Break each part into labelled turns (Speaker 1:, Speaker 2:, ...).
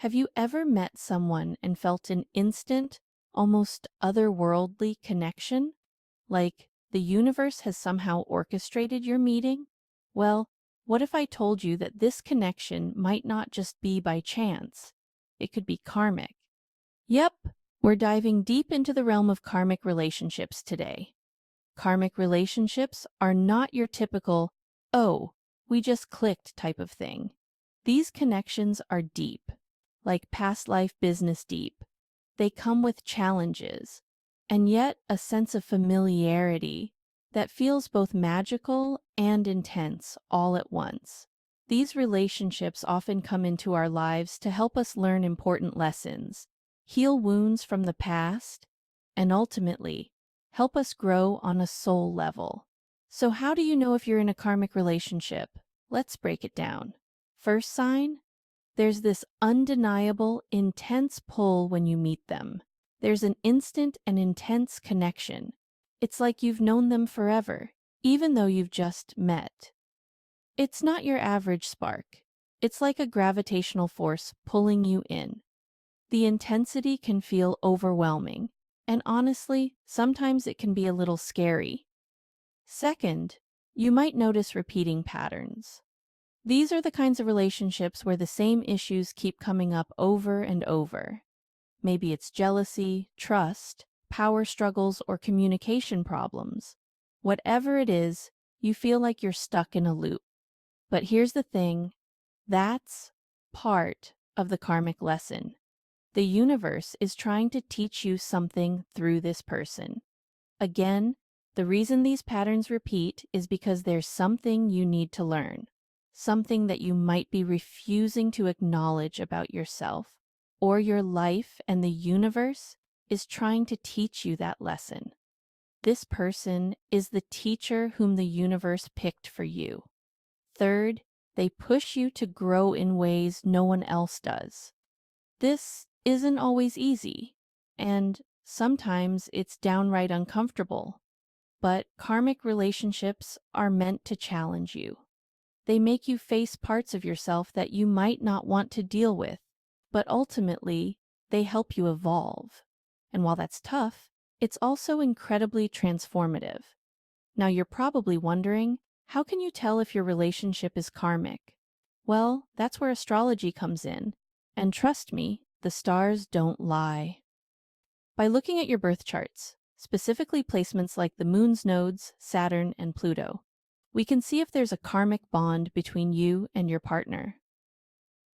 Speaker 1: Have you ever met someone and felt an instant, almost otherworldly connection? Like the universe has somehow orchestrated your meeting? Well, what if I told you that this connection might not just be by chance? It could be karmic. Yep, we're diving deep into the realm of karmic relationships today. Karmic relationships are not your typical, oh, we just clicked type of thing. These connections are deep, like past life business deep. They come with challenges, and yet a sense of familiarity that feels both magical and intense all at once. These relationships often come into our lives to help us learn important lessons, heal wounds from the past, and ultimately, help us grow on a soul level. So how do you know if you're in a karmic relationship? Let's break it down. First sign, there's this undeniable, intense pull when you meet them. There's an instant and intense connection. It's like you've known them forever, even though you've just met. It's not your average spark. It's like a gravitational force pulling you in. The intensity can feel overwhelming, and honestly, sometimes it can be a little scary. Second, you might notice repeating patterns. These are the kinds of relationships where the same issues keep coming up over and over. Maybe it's jealousy, trust, power struggles, or communication problems. Whatever it is, you feel like you're stuck in a loop. But here's the thing, that's part of the karmic lesson. The universe is trying to teach you something through this person. Again, the reason these patterns repeat is because there's something you need to learn. Something that you might be refusing to acknowledge about yourself, or your life and the universe is trying to teach you that lesson. This person is the teacher whom the universe picked for you. Third, they push you to grow in ways no one else does. This isn't always easy, and sometimes it's downright uncomfortable, but karmic relationships are meant to challenge you. They make you face parts of yourself that you might not want to deal with, but ultimately, they help you evolve. And while that's tough, it's also incredibly transformative. Now you're probably wondering, how can you tell if your relationship is karmic? Well, that's where astrology comes in. And trust me, the stars don't lie. By looking at your birth charts, specifically placements like the moon's nodes, Saturn, and Pluto, we can see if there's a karmic bond between you and your partner.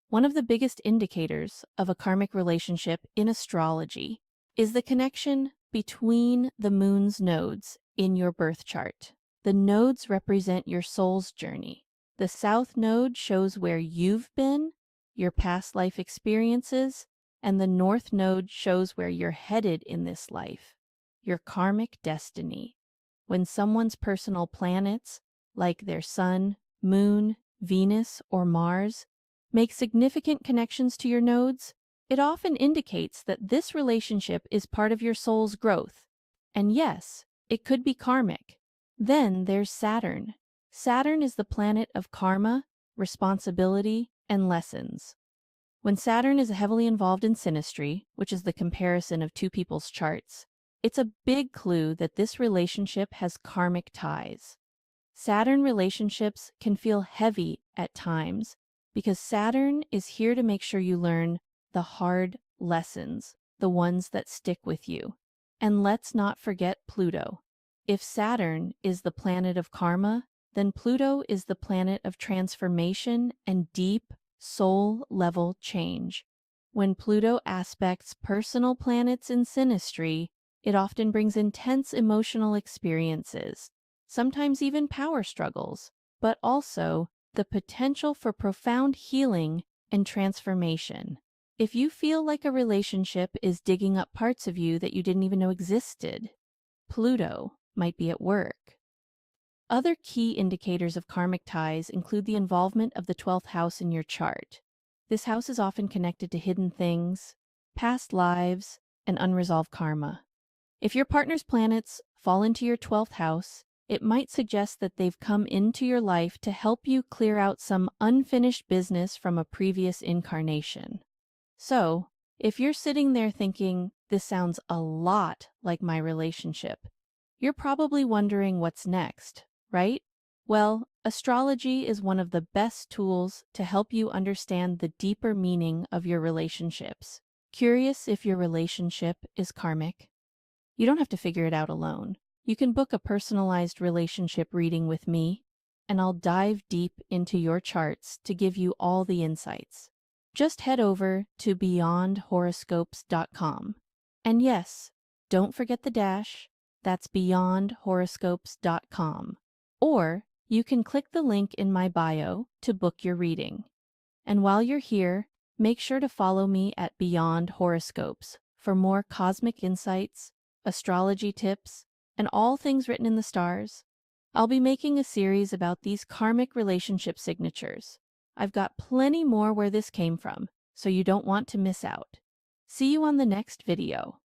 Speaker 1: One of the biggest indicators of a karmic relationship in astrology is the connection between the moon's nodes in your birth chart. The nodes represent your soul's journey. The south node shows where you've been, your past life experiences, and the north node shows where you're headed in this life, your karmic destiny. When someone's personal planets, like their sun, moon, Venus, or Mars, make significant connections to your nodes, it often indicates that this relationship is part of your soul's growth. And yes, it could be karmic. Then there's Saturn. Saturn is the planet of karma, responsibility, and lessons. When Saturn is heavily involved in synastry, which is the comparison of two people's charts, it's a big clue that this relationship has karmic ties. Saturn relationships can feel heavy at times because Saturn is here to make sure you learn the hard lessons, the ones that stick with you. And let's not forget Pluto. If Saturn is the planet of karma, then Pluto is the planet of transformation and deep soul-level change. When Pluto aspects personal planets in synastry, it often brings intense emotional experiences, sometimes even power struggles, but also the potential for profound healing and transformation. If you feel like a relationship is digging up parts of you that you didn't even know existed, Pluto might be at work. Other key indicators of karmic ties include the involvement of the 12th house in your chart. This house is often connected to hidden things, past lives, and unresolved karma. If your partner's planets fall into your 12th house, it might suggest that they've come into your life to help you clear out some unfinished business from a previous incarnation. So, if you're sitting there thinking, this sounds a lot like my relationship, you're probably wondering what's next, right? Well, astrology is one of the best tools to help you understand the deeper meaning of your relationships. Curious if your relationship is karmic? You don't have to figure it out alone. You can book a personalized relationship reading with me, and I'll dive deep into your charts to give you all the insights. Just head over to beyondhoroscopes.com. And yes, don't forget the dash, that's beyondhoroscopes.com. Or you can click the link in my bio to book your reading. And while you're here, make sure to follow me at Beyond Horoscopes for more cosmic insights, astrology tips, and all things written in the stars. I'll be making a series about these karmic relationship signatures. I've got plenty more where this came from, so you don't want to miss out. See you on the next video.